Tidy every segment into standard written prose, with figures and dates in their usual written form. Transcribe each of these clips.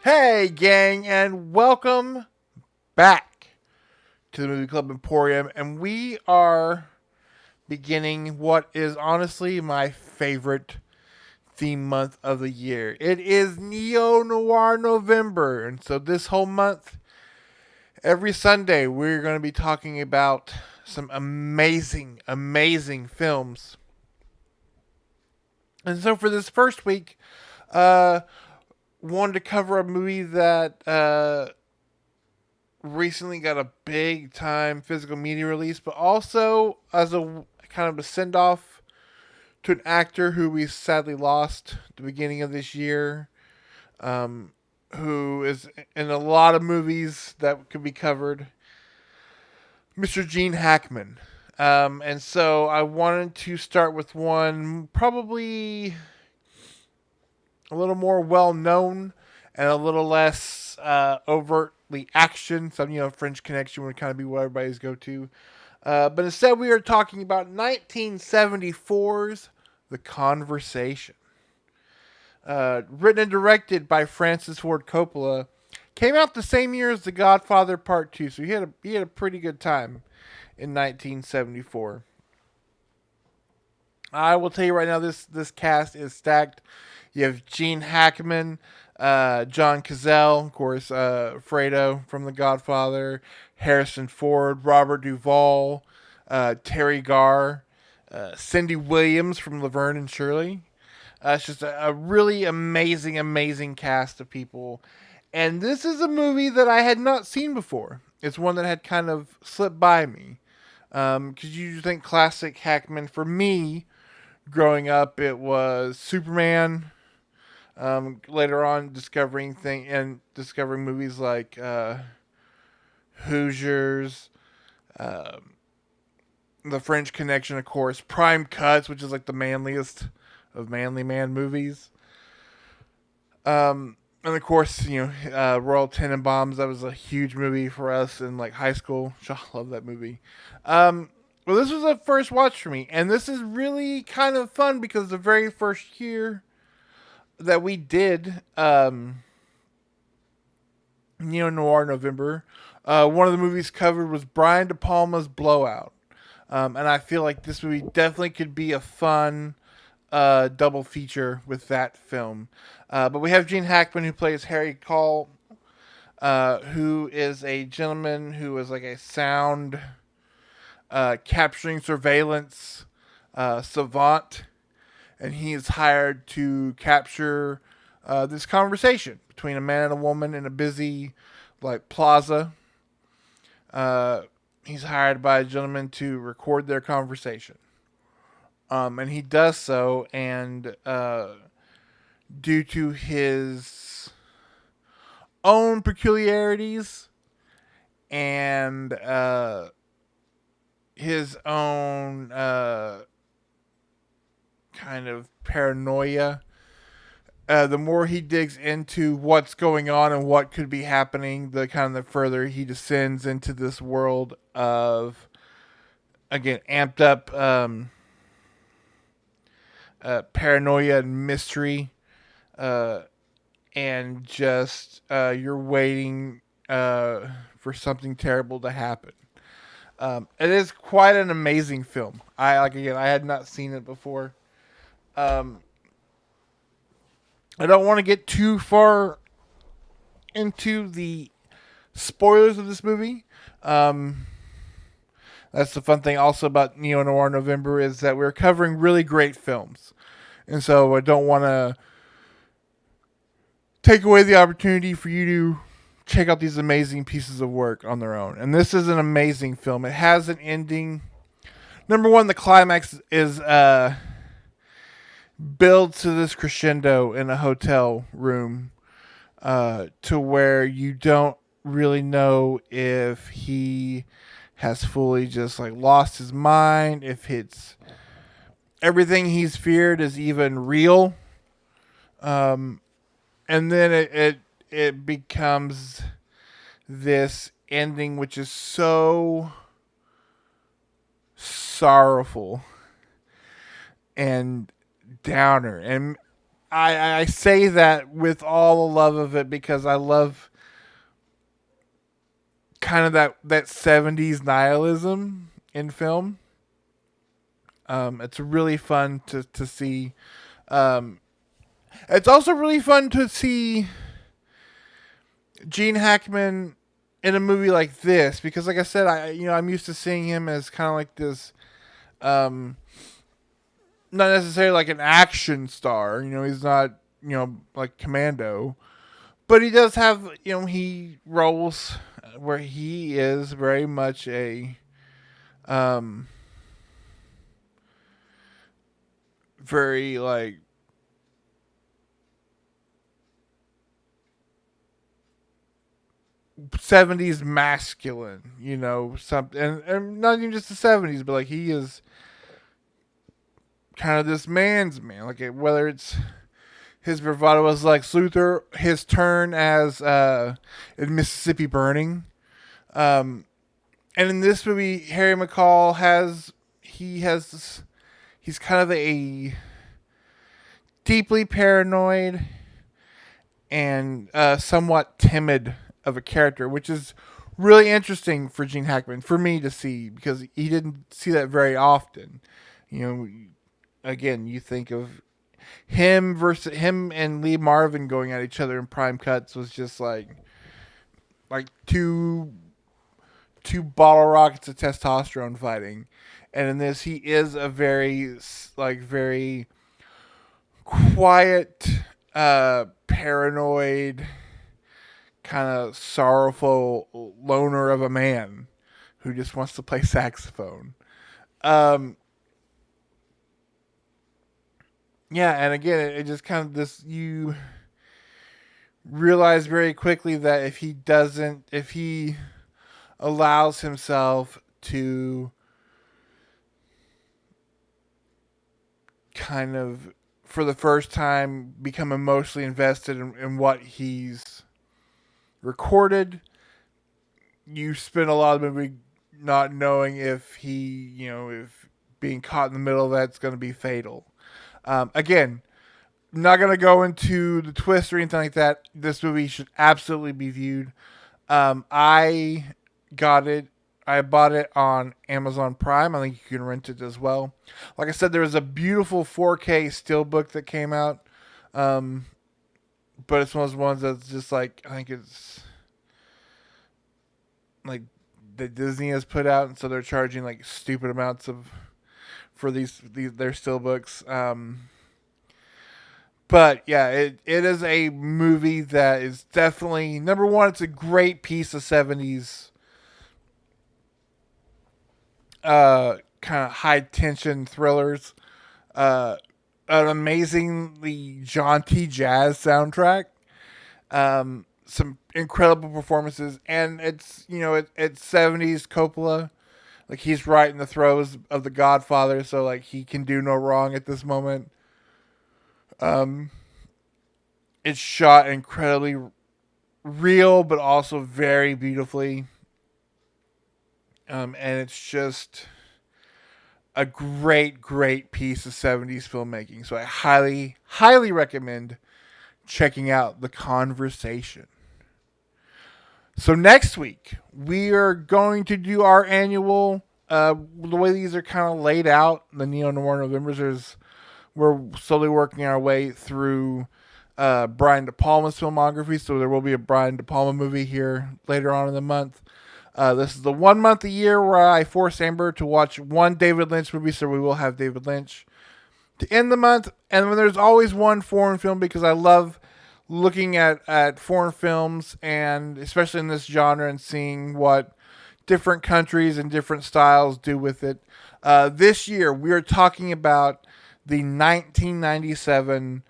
Hey, gang, and welcome back to the Movie Club Emporium. And we are beginning what is honestly my favorite theme month of the year. It is Neo-Noir November. And so this whole month, every Sunday, we're going to be talking about some amazing films. And so for this first week, uh, wanted to cover a movie that recently got a big time physical media release, but also as a kind of a send off to an actor who we sadly lost at the beginning of this year, um, who is in a lot of movies that could be covered, Mr. Gene Hackman. And so I wanted to start with one probably a little more well known and a little less overtly action. Some, French Connection would kind of be what everybody's go to. But instead, we are talking about 1974's The Conversation. Written and directed by Francis Ford Coppola. Came out the same year as The Godfather Part 2, so he had a pretty good time in 1974. I will tell you right now, this cast is stacked. You have Gene Hackman, John Cazale, of course, Fredo from The Godfather, Harrison Ford, Robert Duvall, Terry Garr, Cindy Williams from Laverne and Shirley. It's just a really amazing cast of people. And this is a movie that I had not seen before. It's one that had kind of slipped by me. Because you think classic Hackman, for me, growing up, it was Superman. Later on, discovering movies like Hoosiers, um, The French Connection, of course, Prime Cuts, which is like the manliest of manly man movies. And of course, Royal Tenenbaums. That was a huge movie for us in like high school. I love that movie. Um, well, this was a first watch for me, and this is really kind of fun because the very first year that we did Neo-Noir November, one of the movies covered was Brian De Palma's Blowout. And I feel like this movie definitely could be a fun double feature with that film. But we have Gene Hackman who plays Harry Call, who is a gentleman who is like a sound capturing surveillance savant, and he is hired to capture this conversation between a man and a woman in a busy like plaza. Uh, he's hired by a gentleman to record their conversation. And he does so, and due to his own peculiarities and his own kind of paranoia, the more he digs into what's going on and what could be happening, the kind of the further he descends into this world of, again, amped up paranoia and mystery, uh, and just you're waiting for something terrible to happen. It is quite an amazing film. I had not seen it before. Um, I don't want to get too far into the spoilers of this movie. Um, that's the fun thing also about Neo Noir November is that we're covering really great films, and so I don't want to take away the opportunity for you to check out these amazing pieces of work on their own. And this is an amazing film. It has an ending. Number one, the climax is built to this crescendo in a hotel room, to where you don't really know if he has fully just like lost his mind, if it's everything he's feared is even real. Um, and then it becomes this ending which is so sorrowful and downer. And I say that with all the love of it because I love kind of that 70s nihilism in film. It's really fun to see. Um, it's also really fun to see Gene Hackman in a movie like this because, like I said, I'm used to seeing him as kind of like this, um, not necessarily like an action star. He's not like Commando, but he does have he roles where he is very much a um very like 70s masculine, something, and not even just the 70s, but like he is kind of this man's man. Like whether it's his bravado as Lex Luthor, his turn as in Mississippi Burning, um, and in this movie, Harry McCall he's kind of a deeply paranoid and somewhat timid of a character, which is really interesting for Gene Hackman for me to see because he didn't see that very often. You know, again, you think of him and Lee Marvin going at each other in prime cuts was just like two bottle rockets of testosterone fighting, and in this he is a very quiet, paranoid, kind of sorrowful loner of a man who just wants to play saxophone. Um, yeah, and again, it just kind of this you realize very quickly that if he allows himself to kind of, for the first time, become emotionally invested in what he's recorded, you spend a lot of the movie not knowing if if being caught in the middle of that's going to be fatal. Again, not going to go into the twist or anything like that. This movie should absolutely be viewed. I got it. I bought it on Amazon Prime. I think you can rent it as well. Like I said, there was a beautiful 4K steelbook that came out, um, but it's one of those ones that's just like I think it's like that Disney has put out, and so they're charging like stupid amounts of for these their steelbooks. But yeah, it is a movie that is definitely number one. It's a great piece of 70s kind of high tension thrillers. Uh, an amazingly jaunty jazz soundtrack. Some incredible performances, and it's 70s Coppola. Like he's right in the throes of The Godfather, so like he can do no wrong at this moment. Um, it's shot incredibly real, but also very beautifully. And it's just a great piece of 70s filmmaking. So I highly recommend checking out The Conversation. So next week, we are going to do our annual, the way these are kind of laid out, the Neo-Noir Novembers, we're slowly working our way through Brian De Palma's filmography. So there will be a Brian De Palma movie here later on in the month. This is the 1 month a year where I force Amber to watch one David Lynch movie, so we will have David Lynch to end the month. And then there's always one foreign film because I love looking at foreign films, and especially in this genre, and seeing what different countries and different styles do with it. This year, we are talking about the 1997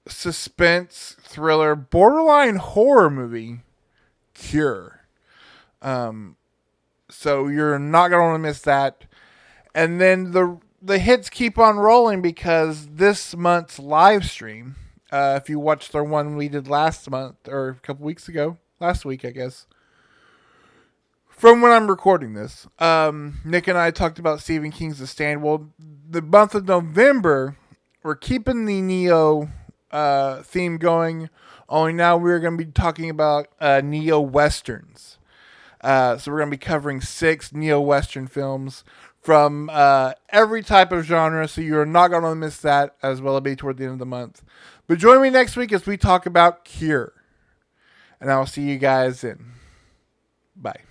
suspense thriller, borderline horror movie, Cure. Um, so you're not going to want to miss that. And then the hits keep on rolling because this month's live stream, if you watched the one we did last month or a couple weeks ago, last week I guess, from when I'm recording this, Nick and I talked about Stephen King's The Stand. Well, the month of November, we're keeping the Neo theme going. Only now we're going to be talking about Neo Westerns. So we're going to be covering 6 Neo Western films from every type of genre. So you're not going to miss that, as well. It'll be toward the end of the month. But join me next week as we talk about Cure. And I will see you guys then. Bye.